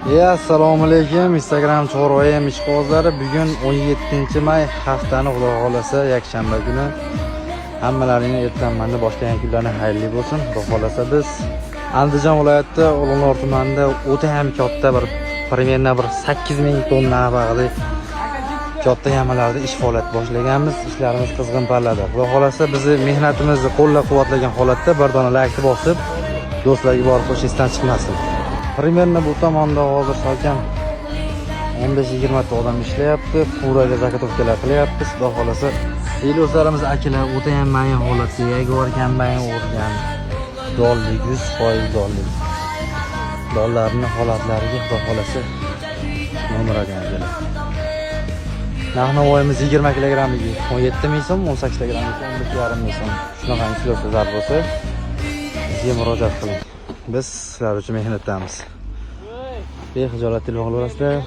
Assalomu alaykum. Instagram chorvoyim ishqibozlari. Bugun 17-may haftani xudo xolasa yakshanba kuni. Hammalaringni ertanmanda boshlangan kunlarni xayrli bo'lsin. Xudo xolasa biz Andijon viloyati Ulug'nor tumanida o'ta ham katta bir примерно 8000 tonna bag'li katta yamalarda ish faoliyat boshlaganmiz. Ishlarimiz qizg'in pallada. Xudo xolasa bizni mehnatimizni qo'llab-quvvatlagan holatda bir dona like bosib, do'stlarga borib qo'shishdan chiqmasin. Примерно bu tomonda hozir salkam 15-20 ta odam ishlayapti. Furaga zakotovkalar qilyapti. Xudo xolasa do'stlarimiz akalar o'ta ham mayin holatda yagor kombayn o'rgan. Dollik 100% dollik. Dollarning holatlariga xudo xolasa nomiragan akalar. Narx-navoyimiz 20 kilogramligi 17 ming so'm, 18 kilogramligi 11,5 ming so'm. Shunaqa kilosi zarb bo'lsa, bizga murojaat qiling. Biz sizlar uchun mehnatdamiz. Bexijolat telefon olasizlar.